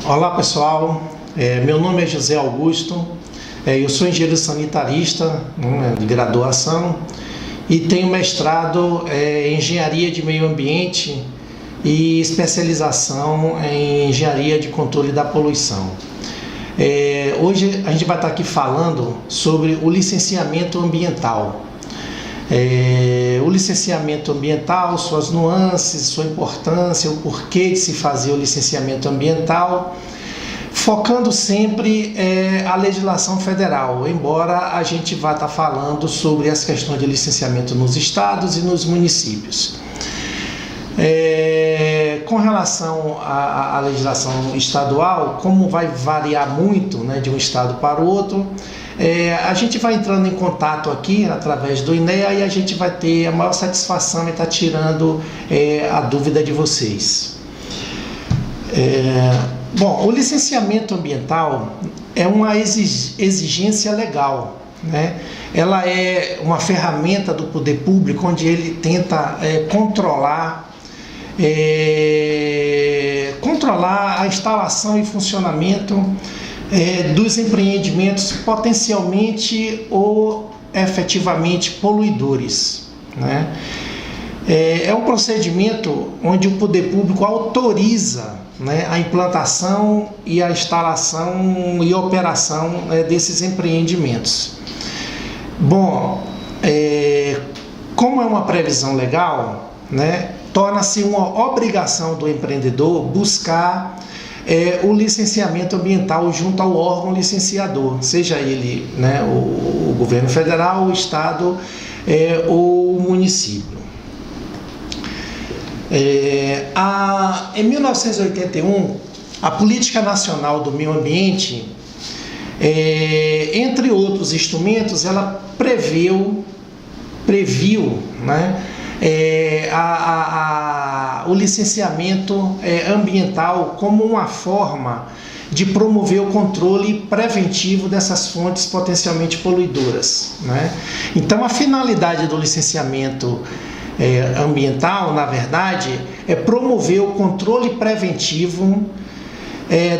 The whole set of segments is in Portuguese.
Olá pessoal, meu nome é José Augusto, eu sou engenheiro sanitarista, de graduação e tenho mestrado em engenharia de meio ambiente e especialização em engenharia de controle da poluição. Hoje a gente vai estar aqui falando sobre o licenciamento ambiental. O licenciamento ambiental, suas nuances, sua importância, o porquê de se fazer o licenciamento ambiental, focando sempre a legislação federal, embora a gente vá estar falando sobre as questões de licenciamento nos estados e nos municípios. Com relação à legislação estadual, como vai variar muito, de um estado para o outro, a gente vai entrando em contato aqui através do INEA e a gente vai ter a maior satisfação em estar tirando a dúvida de vocês. Bom, o licenciamento ambiental é uma exigência legal, Ela é uma ferramenta do poder público onde ele tenta controlar a instalação e funcionamento dos empreendimentos potencialmente ou efetivamente poluidores. É um procedimento onde o poder público autoriza a implantação e a instalação e operação desses empreendimentos. Bom, como é uma previsão legal, torna-se uma obrigação do empreendedor buscar o licenciamento ambiental junto ao órgão licenciador, seja ele o governo federal, o estado ou o município. Em 1981, a Política Nacional do Meio Ambiente, entre outros instrumentos, ela previu o licenciamento ambiental como uma forma de promover o controle preventivo dessas fontes potencialmente poluidoras. Então, a finalidade do licenciamento ambiental, na verdade, é promover o controle preventivo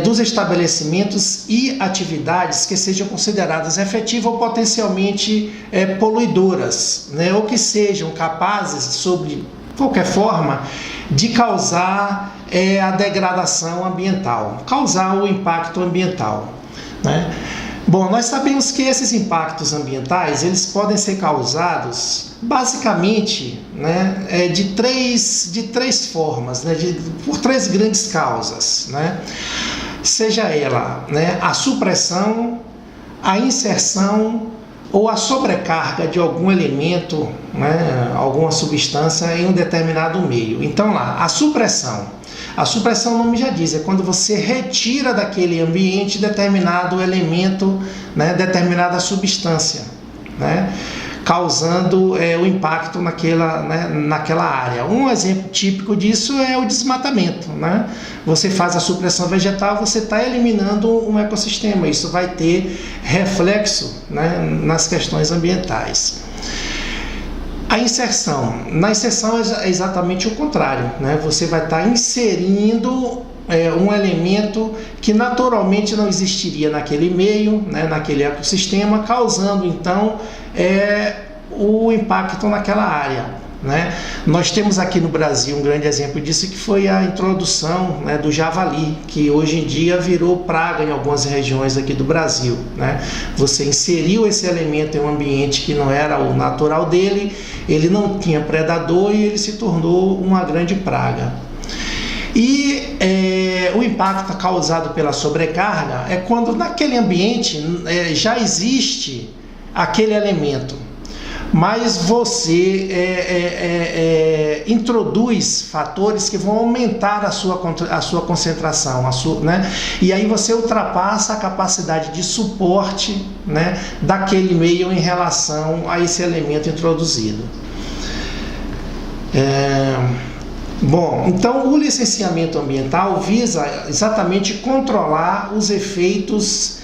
dos estabelecimentos e atividades que sejam consideradas efetivas ou potencialmente poluidoras, ou que sejam capazes, sob qualquer forma, de causar a degradação ambiental, causar o impacto ambiental. Bom, nós sabemos que esses impactos ambientais eles podem ser causados basicamente de três formas, por três grandes causas, seja ela a supressão, a inserção ou a sobrecarga de algum elemento, alguma substância em um determinado meio. Então a supressão. A supressão, o nome já diz, é quando você retira daquele ambiente determinado elemento, determinada substância, causando o impacto naquela área. Um exemplo típico disso é o desmatamento. Você faz a supressão vegetal, você está eliminando um ecossistema. Isso vai ter reflexo nas questões ambientais. A inserção. Na inserção é exatamente o contrário. Você vai estar inserindo um elemento que naturalmente não existiria naquele meio, naquele ecossistema, causando então o impacto naquela área. Nós temos aqui no Brasil um grande exemplo disso, que foi a introdução do javali, que hoje em dia virou praga em algumas regiões aqui do Brasil. Você inseriu esse elemento em um ambiente que não era o natural dele, ele não tinha predador e ele se tornou uma grande praga. E o impacto causado pela sobrecarga é quando naquele ambiente já existe aquele elemento, mas você introduz fatores que vão aumentar a sua concentração, e aí você ultrapassa a capacidade de suporte daquele meio em relação a esse elemento introduzido. Bom, então o licenciamento ambiental visa exatamente controlar os efeitos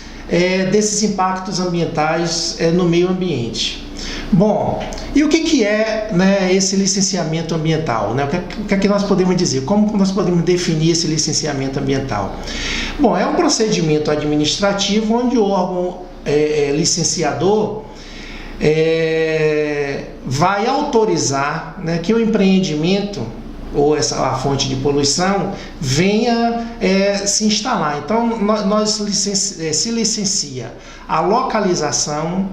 desses impactos ambientais no meio ambiente. Bom, e o que é, né, esse licenciamento ambiental? Né? O que é que nós podemos dizer? Como nós podemos definir esse licenciamento ambiental? Bom, é um procedimento administrativo onde o órgão licenciador vai autorizar, né, que o empreendimento ou a fonte de poluição venha se instalar. Então, se licencia a localização,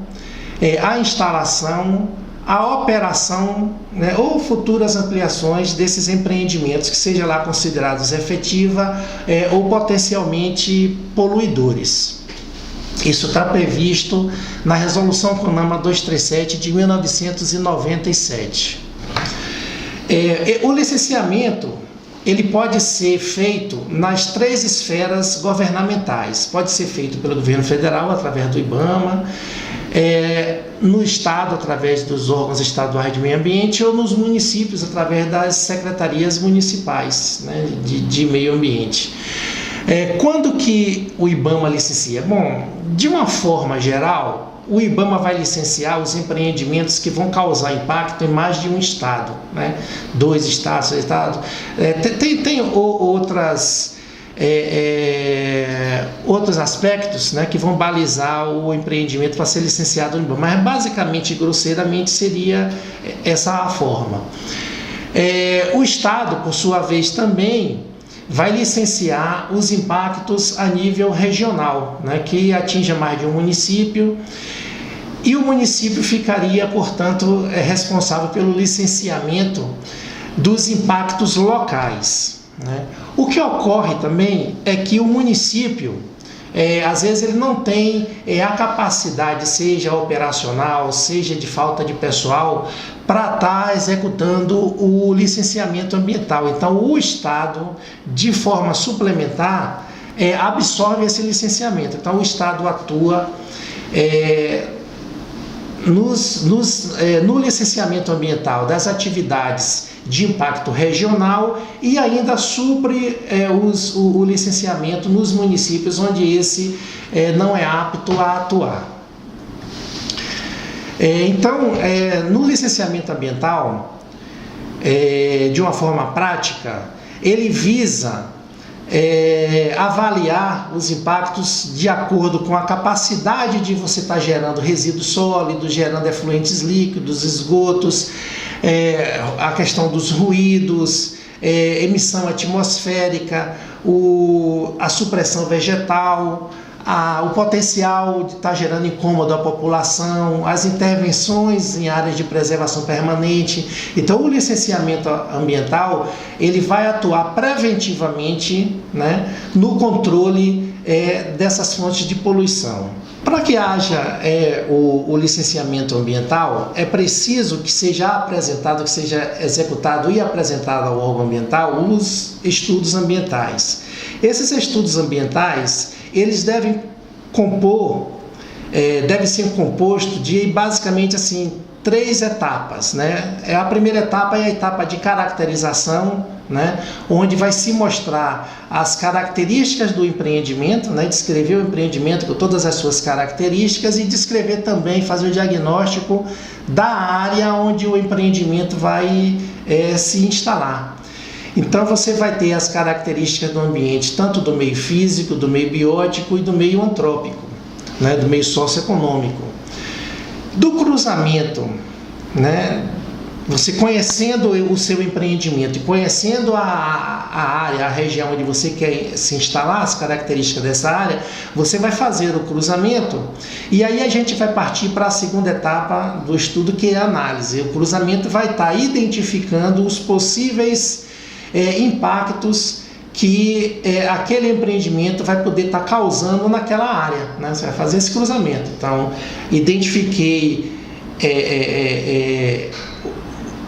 a instalação, a operação, né, ou futuras ampliações desses empreendimentos que sejam lá considerados efetiva ou potencialmente poluidores. Isso está previsto na Resolução CONAMA 237 de 1997. O licenciamento ele pode ser feito nas 3 esferas governamentais. Pode ser feito pelo governo federal, através do IBAMA, no estado, através dos órgãos estaduais de meio ambiente, ou nos municípios, através das secretarias municipais, né, de meio ambiente. Quando que o IBAMA licencia? Bom, de uma forma geral, o IBAMA vai licenciar os empreendimentos que vão causar impacto em mais de um estado, né? 2 estados, 3 estados. Tem outros aspectos, né, que vão balizar o empreendimento para ser licenciado no IBAMA, mas basicamente, grosseiramente, seria essa a forma. O estado, por sua vez, também vai licenciar os impactos a nível regional, né, que atinja mais de um município, e o município ficaria, portanto, responsável pelo licenciamento dos impactos locais, né? O que ocorre também é que o município, às vezes ele não tem a capacidade, seja operacional, seja de falta de pessoal, para estar executando o licenciamento ambiental. Então, o Estado, de forma suplementar, absorve esse licenciamento. Então, o Estado atua no licenciamento ambiental das atividades de impacto regional e ainda supre o licenciamento nos municípios onde esse não é apto a atuar. Então, no licenciamento ambiental, de uma forma prática, ele visa avaliar os impactos de acordo com a capacidade de você estar gerando resíduos sólidos, gerando efluentes líquidos, esgotos, a questão dos ruídos, emissão atmosférica, a supressão vegetal, o potencial de estar gerando incômodo à população, as intervenções em áreas de preservação permanente. Então, o licenciamento ambiental ele vai atuar preventivamente, né, no controle dessas fontes de poluição. Para que haja o licenciamento ambiental, é preciso que seja apresentado, que seja executado e apresentado ao órgão ambiental os estudos ambientais. Esses estudos ambientais eles devem ser compostos de basicamente assim 3 etapas, né? A primeira etapa é a etapa de caracterização, né? Onde vai se mostrar as características do empreendimento, né? Descrever o empreendimento com todas as suas características e descrever também, fazer o diagnóstico da área onde o empreendimento vai se instalar. Então, você vai ter as características do ambiente, tanto do meio físico, do meio biótico e do meio antrópico, né, do meio socioeconômico. Do cruzamento, né, você conhecendo o seu empreendimento e conhecendo a área, a região onde você quer se instalar, as características dessa área, você vai fazer o cruzamento e aí a gente vai partir para a segunda etapa do estudo, que é a análise. O cruzamento vai estar identificando os possíveis impactos que aquele empreendimento vai poder estar causando naquela área, né? Você vai fazer esse cruzamento. Então, identifiquei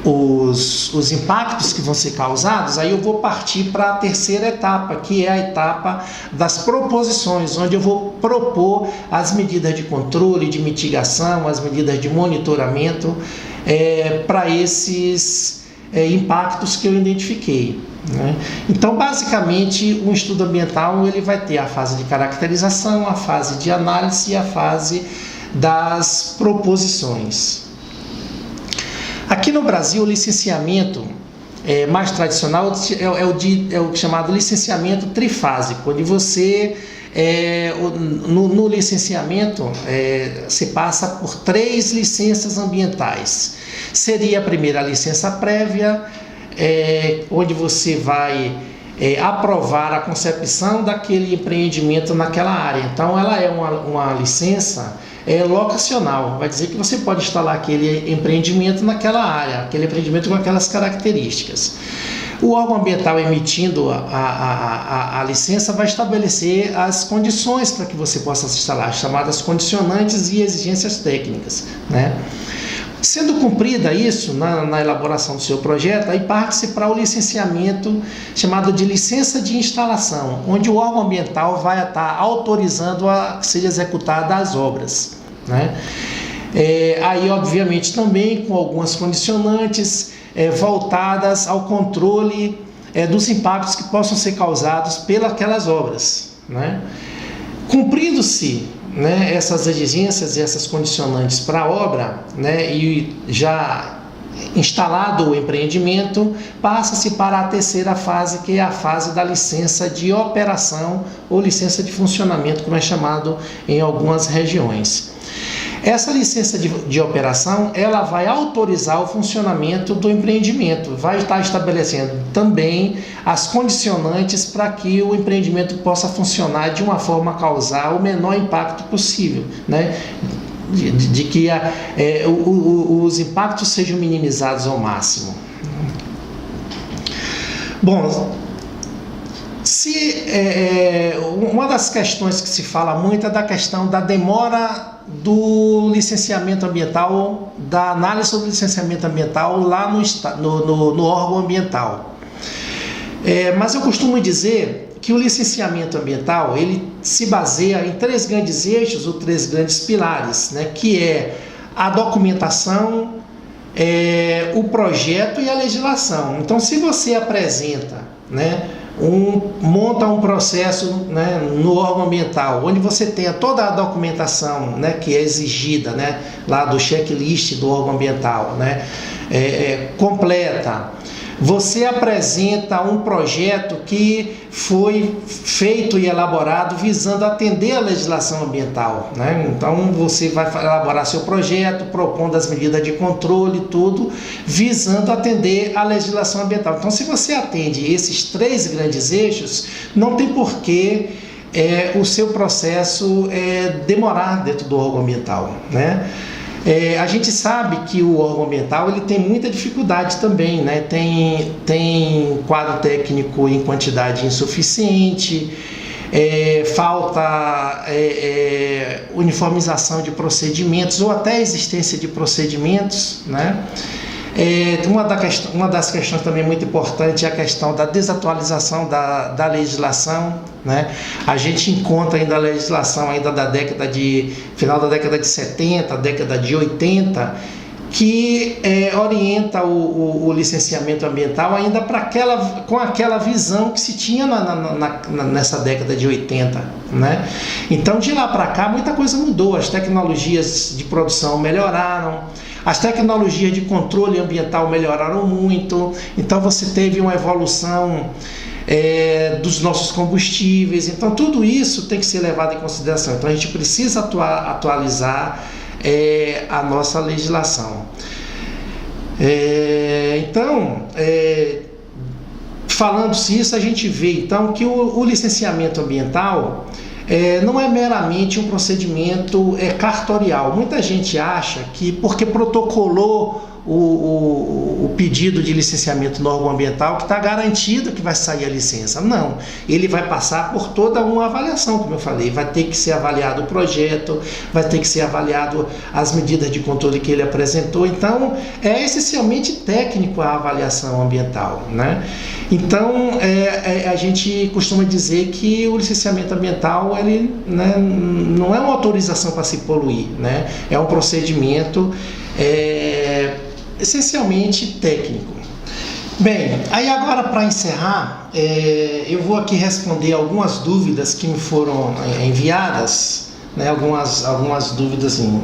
os impactos que vão ser causados, aí eu vou partir para a terceira etapa, que é a etapa das proposições, onde eu vou propor as medidas de controle, de mitigação, as medidas de monitoramento para esses impactos que eu identifiquei, né? Então, basicamente, um estudo ambiental ele vai ter a fase de caracterização, a fase de análise e a fase das proposições. Aqui no Brasil, o licenciamento mais tradicional é o chamado licenciamento trifásico, onde você, no licenciamento, se passa por 3 licenças ambientais. Seria a primeira licença prévia, onde você vai aprovar a concepção daquele empreendimento naquela área. Então, ela é uma licença locacional, vai dizer que você pode instalar aquele empreendimento naquela área, aquele empreendimento com aquelas características. O órgão ambiental emitindo a licença vai estabelecer as condições para que você possa instalar, chamadas condicionantes e exigências técnicas, né? Sendo cumprida isso na elaboração do seu projeto, aí parte-se para o licenciamento chamado de licença de instalação, onde o órgão ambiental vai estar autorizando a que seja executada as obras, né? Aí, obviamente, também com algumas condicionantes voltadas ao controle dos impactos que possam ser causados pelas obras, né? Cumprindo-se, né, essas exigências e essas condicionantes para a obra, né, e já instalado o empreendimento, passa-se para a terceira fase, que é a fase da licença de operação ou licença de funcionamento, como é chamado em algumas regiões. Essa licença de operação, ela vai autorizar o funcionamento do empreendimento, vai estar estabelecendo também as condicionantes para que o empreendimento possa funcionar de uma forma a causar o menor impacto possível, né? De que os impactos sejam minimizados ao máximo. Bom, uma das questões que se fala muito é da questão da demora do licenciamento ambiental, da análise sobre licenciamento ambiental lá no órgão ambiental. Mas eu costumo dizer que o licenciamento ambiental ele se baseia em 3 grandes eixos ou 3 grandes pilares, né, que é a documentação, o projeto e a legislação. Então, se você apresenta, né, monta um processo, né, no órgão ambiental, onde você tenha toda a documentação, né, que é exigida, né, lá do checklist do órgão ambiental, né, completa. Você apresenta um projeto que foi feito e elaborado visando atender a legislação ambiental, né? Então você vai elaborar seu projeto, propondo as medidas de controle, tudo, visando atender a legislação ambiental. Então, se você atende esses 3 grandes eixos, não tem porquê o seu processo demorar dentro do órgão ambiental, né? A gente sabe que o órgão ambiental ele tem muita dificuldade também, né? Tem quadro técnico em quantidade insuficiente, falta uniformização de procedimentos ou até existência de procedimentos, né? Uma das questões também muito importante é a questão da desatualização da legislação, né? A gente encontra ainda a legislação ainda final da década de 70, década de 80, que orienta o licenciamento ambiental ainda com aquela visão que se tinha nessa década de 80, né? Então, de lá para cá, muita coisa mudou, as tecnologias de produção melhoraram, as tecnologias de controle ambiental melhoraram muito, então você teve uma evolução dos nossos combustíveis, então tudo isso tem que ser levado em consideração. Então a gente precisa atualizar a nossa legislação. Falando-se isso, a gente vê então que o licenciamento ambiental não é meramente um procedimento cartorial. Muita gente acha que porque protocolou o pedido de licenciamento no órgão ambiental que está garantido que vai sair a licença. Não, ele vai passar por toda uma avaliação, como eu falei, vai ter que ser avaliado o projeto, vai ter que ser avaliado as medidas de controle que ele apresentou. Então, é essencialmente técnico a avaliação ambiental, né? Então, a gente costuma dizer que o licenciamento ambiental ele, né, não é uma autorização para se poluir, né? É um procedimento essencialmente técnico. Bem, aí agora para encerrar, eu vou aqui responder algumas dúvidas que me foram enviadas, né, algumas dúvidas assim.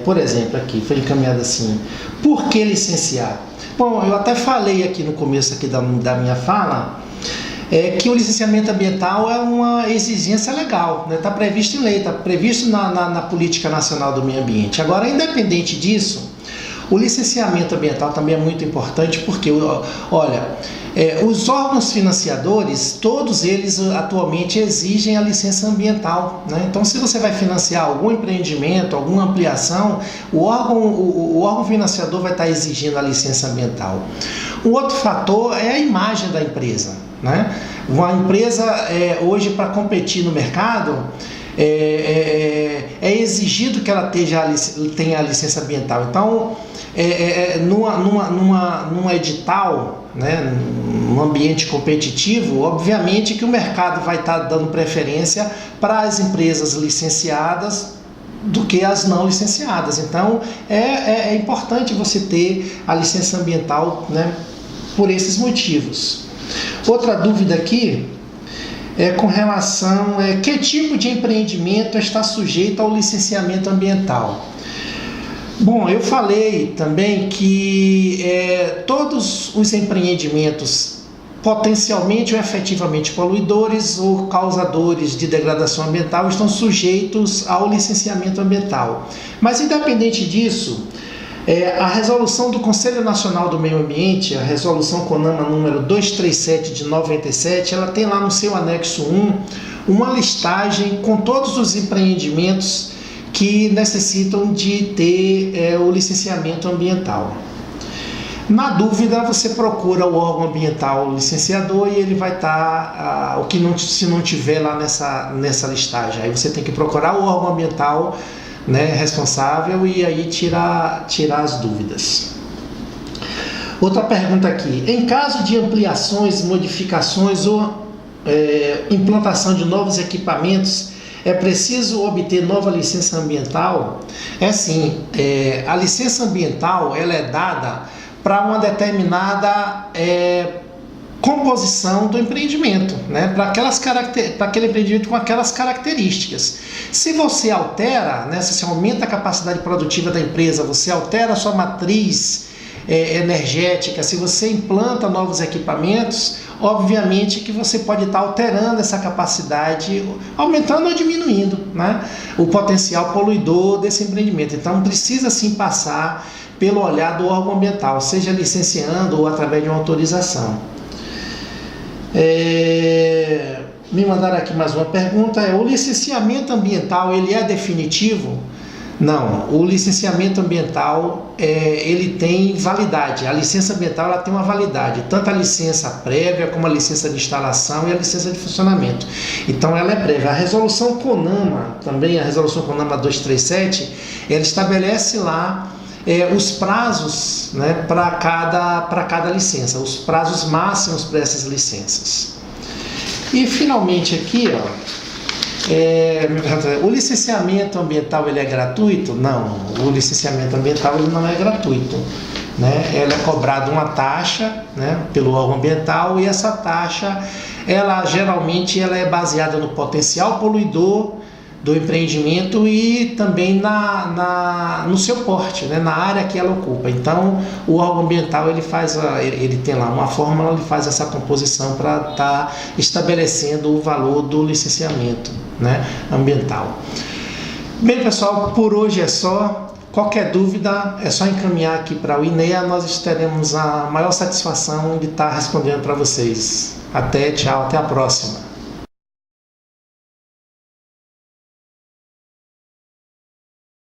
Por exemplo, aqui foi encaminhado assim: por que licenciar? Bom, eu até falei aqui no começo aqui da minha fala que o licenciamento ambiental é uma exigência legal, né? Está previsto em lei, está previsto na Política Nacional do Meio Ambiente. Agora, independente disso, o licenciamento ambiental também é muito importante porque, olha, os órgãos financiadores, todos eles atualmente exigem a licença ambiental, né? Então, se você vai financiar algum empreendimento, alguma ampliação, o órgão financiador vai estar exigindo a licença ambiental. Um outro fator é a imagem da empresa, né? Uma empresa, hoje, para competir no mercado, é exigido que ela tenha a licença ambiental. Então, num edital, né, num ambiente competitivo, obviamente que o mercado vai estar dando preferência para as empresas licenciadas do que as não licenciadas. Então, é importante você ter a licença ambiental, né, por esses motivos. Outra dúvida aqui é com relação a que tipo de empreendimento está sujeito ao licenciamento ambiental. Bom, eu falei também que todos os empreendimentos potencialmente ou efetivamente poluidores ou causadores de degradação ambiental estão sujeitos ao licenciamento ambiental. Mas, independente disso, a resolução do Conselho Nacional do Meio Ambiente, a resolução CONAMA número 237 de 97, ela tem lá no seu anexo 1 uma listagem com todos os empreendimentos que necessitam de ter o licenciamento ambiental. Na dúvida, você procura o órgão ambiental licenciador e ele vai estar, se não tiver lá nessa listagem, aí você tem que procurar o órgão ambiental, né, responsável, e aí tirar as dúvidas. Outra pergunta aqui: em caso de ampliações, modificações ou implantação de novos equipamentos, é preciso obter nova licença ambiental? Sim, a licença ambiental ela é dada para uma determinada composição do empreendimento, né? Para aquele empreendimento com aquelas características. Se você altera, né, se você aumenta a capacidade produtiva da empresa, você altera a sua matriz energética, se você implanta novos equipamentos, obviamente que você pode estar alterando essa capacidade, aumentando ou diminuindo, né, o potencial poluidor desse empreendimento. Então, precisa sim passar pelo olhar do órgão ambiental, seja licenciando ou através de uma autorização. Me mandaram aqui mais uma pergunta: o licenciamento ambiental ele é definitivo? Não, o licenciamento ambiental ele tem validade. A licença ambiental ela tem uma validade, tanto a licença prévia como a licença de instalação e a licença de funcionamento. Então ela é prévia. A resolução CONAMA, também a resolução CONAMA 237, ela estabelece lá os prazos, né, para cada licença, os prazos máximos para essas licenças. E finalmente aqui, o licenciamento ambiental ele é gratuito? Não, o licenciamento ambiental ele não é gratuito, né? Ela é cobrada uma taxa, né, pelo órgão ambiental, e essa taxa geralmente ela é baseada no potencial poluidor do empreendimento e também no seu porte, né, na área que ela ocupa. Então, o órgão ambiental ele tem lá uma fórmula, ele faz essa composição para estar estabelecendo o valor do licenciamento, né, ambiental. Bem, pessoal, por hoje é só. Qualquer dúvida é só encaminhar aqui para o INEA, nós teremos a maior satisfação de estar respondendo para vocês. Tchau, até a próxima.